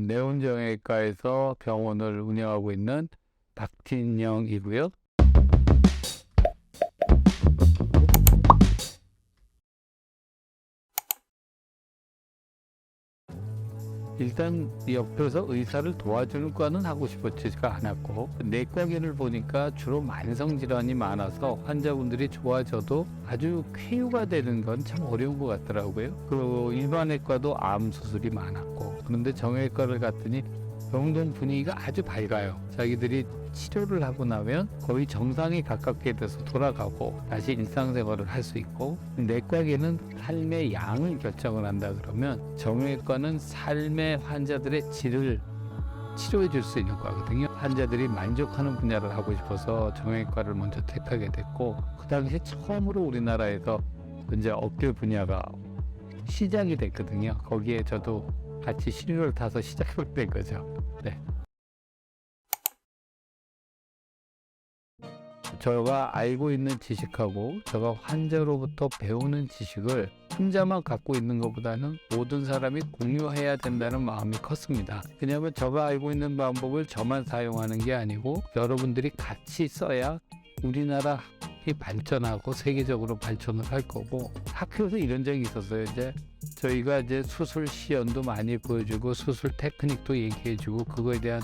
내원정형외과에서 병원을 운영하고 있는 박진영이고요. 일단 옆에서 의사를 도와주는 과는 하고 싶었지가 않았고, 내과계를 보니까 주로 만성질환이 많아서 환자분들이 좋아져도 아주 쾌유가 되는 건 참 어려운 것 같더라고요. 그리고 일반외과도 암 수술이 많았고, 그런데 정형외과를 갔더니 병동 분위기가 아주 밝아요. 자기들이 치료를 하고 나면 거의 정상에 가깝게 돼서 돌아가고 다시 일상생활을 할 수 있고, 내과계는 삶의 양을 결정을 한다 그러면 정형외과는 삶의 환자들의 질을 치료해 줄 수 있는 과거든요. 환자들이 만족하는 분야를 하고 싶어서 정형외과를 먼저 택하게 됐고, 그 당시에 처음으로 우리나라에서 이제 어깨 분야가 시작이 됐거든요. 거기에 저도 같이 시류를 타서 시작을 된 거죠. 네. 제가 알고 있는 지식하고 제가 환자로부터 배우는 지식을 혼자만 갖고 있는 것보다는 모든 사람이 공유해야 된다는 마음이 컸습니다. 왜냐하면 제가 알고 있는 방법을 저만 사용하는 게 아니고 여러분들이 같이 써야 우리나라가 발전하고 세계적으로 발전을 할 거고, 학교에서 이런 적이 있었어요. 이제 저희가 이제 수술 시연도 많이 보여주고 수술 테크닉도 얘기해주고 그거에 대한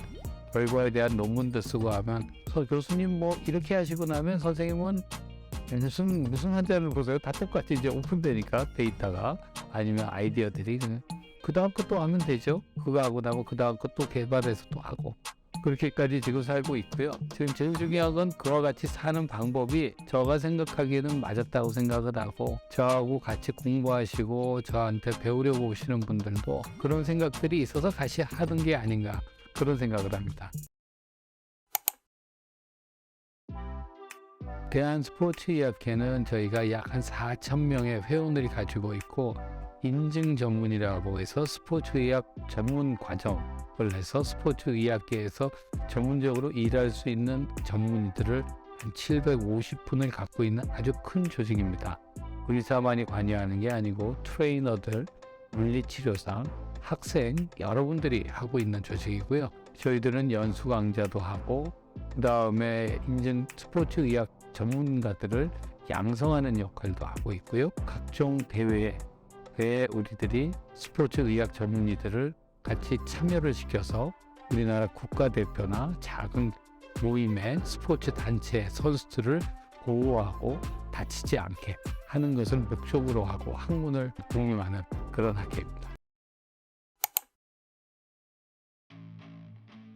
결과에 대한 논문도 쓰고 하면, 교수님 뭐 이렇게 하시고 나면 선생님은 무슨 환자를 보세요? 다 똑같이 이제 오픈되니까 데이터가, 아니면 아이디어들이 그 다음 것도 하면 되죠. 그거 하고 나면 그 다음 것도 개발해서 또 하고, 그렇게까지 지금 살고 있고요. 지금 제일 중요한 건 그와 같이 사는 방법이 제가 생각하기에는 맞았다고 생각을 하고, 저하고 같이 공부하시고 저한테 배우려고 오시는 분들도 그런 생각들이 있어서 같이 하는 게 아닌가, 그런 생각을 합니다. 대한스포츠의학회는 저희가 약 한 4,000명의 회원들이 가지고 있고, 인증 전문이라고 해서 스포츠의학 전문 과정을 해서 스포츠의학계에서 전문적으로 일할 수 있는 전문의들을 한 750분을 갖고 있는 아주 큰 조직입니다. 의사만이 관여하는 게 아니고 트레이너들, 물리치료사, 학생 여러분들이 하고 있는 조직이고요. 저희들은 연수 강좌도 하고, 그 다음에 인증 스포츠의학 전문가들을 양성하는 역할도 하고 있고요. 각종 대회에 우리들이 스포츠 의학 전문의들을 같이 참여를 시켜서 우리나라 국가대표나 작은 모임의 스포츠 단체 선수들을 보호하고 다치지 않게 하는 것을 목적으로 하고 학문을 공유하는 그런 학회입니다.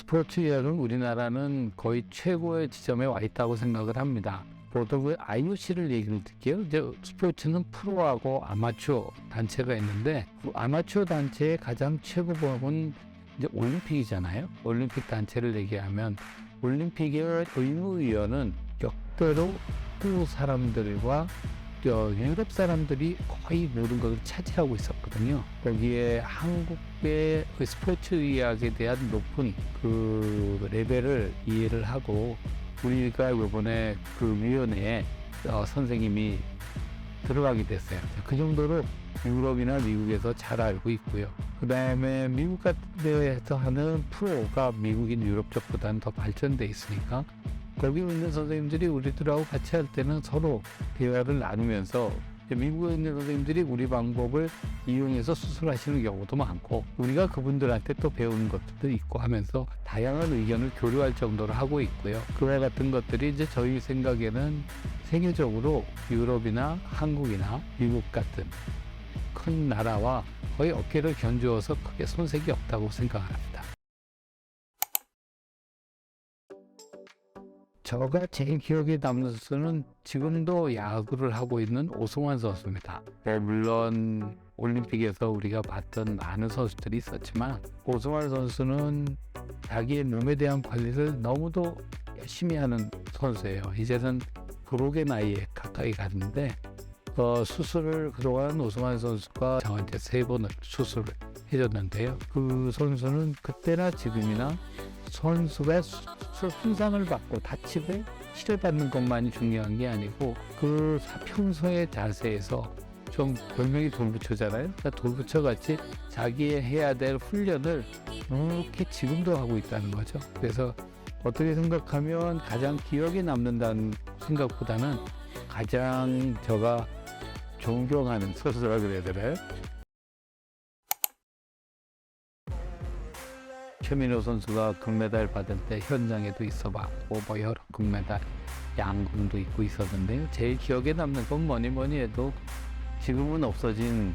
스포츠 의학은 우리나라는 거의 최고의 지점에 와 있다고 생각을 합니다. 보통 IOC를 얘기를 드릴게요. 이제 스포츠는 프로하고 아마추어 단체가 있는데, 그 아마추어 단체의 가장 최고봉은 이제 올림픽이잖아요. 올림픽 단체를 얘기하면 올림픽의 의무위원은 역대로 한국 사람들과 유럽 사람들이 거의 모든 것을 차지하고 있었거든요. 거기에 한국의 스포츠 의학에 대한 높은 그 레벨을 이해를 하고, 우리가 이번에 그 위원회에 선생님이 들어가게 됐어요. 그 정도로 유럽이나 미국에서 잘 알고 있고요. 그 다음에 미국 같은 데에서 하는 프로가 미국인 유럽 쪽보다는 더 발전돼 있으니까, 거기 있는 선생님들이 우리들하고 같이 할 때는 서로 대화를 나누면서, 미국에 있는 선생님들이 우리 방법을 이용해서 수술하시는 경우도 많고, 우리가 그분들한테 또 배우는 것도 있고 하면서 다양한 의견을 교류할 정도로 하고 있고요. 그와 같은 것들이 이제 저희 생각에는 세계적으로 유럽이나 한국이나 미국 같은 큰 나라와 거의 어깨를 견주어서 크게 손색이 없다고 생각합니다. 제가 제일 기억에 남는 선수는 지금도 야구를 하고 있는 오승환 선수입니다. 물론 올림픽에서 우리가 봤던 많은 선수들이 있었지만, 오승환 선수는 자기의 몸에 대한 관리를 너무도 열심히 하는 선수예요. 이제는 부록의 나이에 가까이 갔는데, 수술을 그동안 오승환 선수가 저한테 3번을 수술을 해줬는데요. 그 선수는 그때나 지금이나 선수가 손상을 받고 다치고 치료받는 것만이 중요한 게 아니고, 그 평소의 자세에서 좀 별명이 돌부처잖아요. 그러니까 돌부처 같이 자기의 해야 될 훈련을 이렇게 지금도 하고 있다는 거죠. 그래서 어떻게 생각하면 가장 기억에 남는다는 생각보다는 가장 제가 존경하는 선수라 그래야 되나요? 최민호 선수가 금메달 받을 때 현장에도 있어봤고 뭐 여러 금메달 양금도 있고 있었는데요. 제일 기억에 남는 건 뭐니 해도 지금은 없어진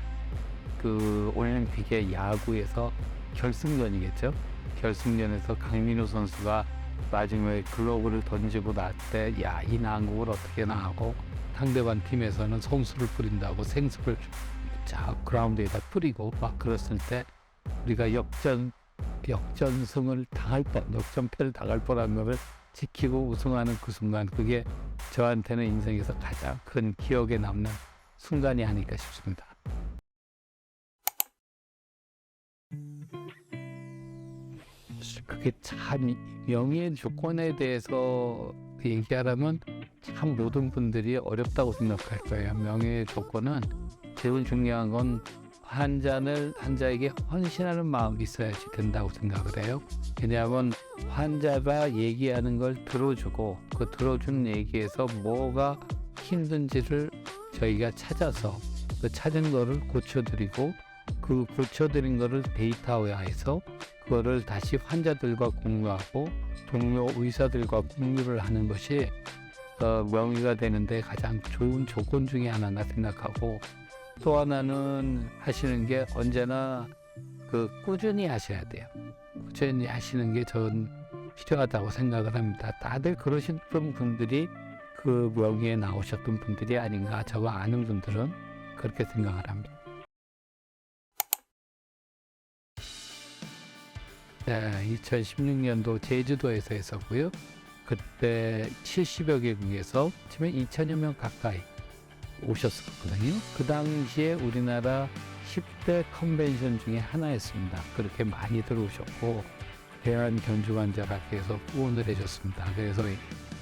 그 올림픽의 야구에서 결승전이겠죠. 결승전에서 강민호 선수가 마지막에 글러브를 던지고 날 때 야, 이 난국을 어떻게 나가고 상대방 팀에서는 성수를 뿌린다고 생수를 자 그라운드에다 뿌리고 막 그랬을 때 우리가 역전승을 당할 뻔, 역전패를 당할 뻔한 것을 지키고 우승하는 그 순간, 그게 저한테는 인생에서 가장 큰 기억에 남는 순간이 아닐까 싶습니다. 그게 참 명예의 조건에 대해서 얘기하려면 참 모든 분들이 어렵다고 생각할 거예요. 명예의 조건은 제일 중요한 건 환자에게 헌신하는 마음이 있어야지 된다고 생각을 해요. 왜냐하면 환자가 얘기하는 걸 들어주고 그 들어준 얘기에서 뭐가 힘든지를 저희가 찾아서 그 찾은 거를 고쳐드리고 그 고쳐드린 거를 데이터화해서 그거를 다시 환자들과 공유하고 동료 의사들과 공유를 하는 것이 명의가 되는데 가장 좋은 조건 중에 하나나 생각하고, 또 하나는 하시는 게 언제나 그 꾸준히 하셔야 돼요. 꾸준히 하시는 게 전 필요하다고 생각을 합니다. 다들 그러신 분들이 그 명의에 나오셨던 분들이 아닌가, 저가 아는 분들은 그렇게 생각을 합니다. 네, 2016년도 제주도에서 했었고요. 그때 70여 개국에서 지금 2천여 명 가까이 오셨었거든요. 그 당시에 우리나라 10대 컨벤션 중에 하나였습니다. 그렇게 많이 들어오셨고 대한견주환자학회에서 후원을 해줬습니다. 그래서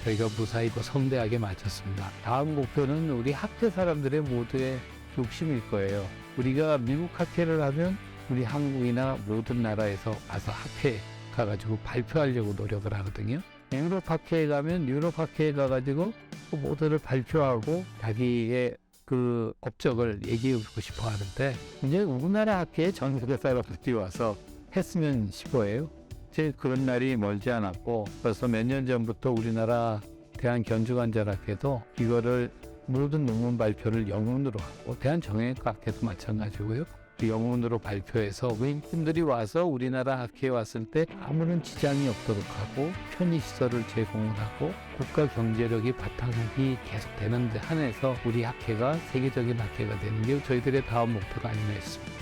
저희가 무사히 성대하게 마쳤습니다. 다음 목표는 우리 학회 사람들의 모두의 욕심일 거예요. 우리가 미국 학회를 하면 우리 한국이나 모든 나라에서 와서 학회에 가가지고 발표하려고 노력을 하거든요. 유럽 학회에 가면 유럽 학회에 가가지고 그 모두를 발표하고 자기의 그 업적을 얘기해주고 싶어 하는데, 이제 우리나라 학회에 전 세계 사람들이 와서 했으면 싶어요. 제 그런 날이 멀지 않았고 벌써 몇 년 전부터 우리나라 대한견주환자학회도 이거를 모든 논문 발표를 영문으로 하고 대한정형외과 학회도 마찬가지고요. 영문으로 발표해서 외국인들이 와서 우리나라 학회에 왔을 때 아무런 지장이 없도록 하고 편의시설을 제공을 하고 국가 경제력이 바탕이 계속 되는 데 한해서 우리 학회가 세계적인 학회가 되는 게 저희들의 다음 목표가 아닌가 했습니다.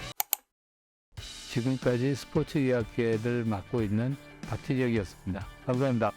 지금까지 스포츠의학회를 맡고 있는 박진혁이었습니다. 감사합니다.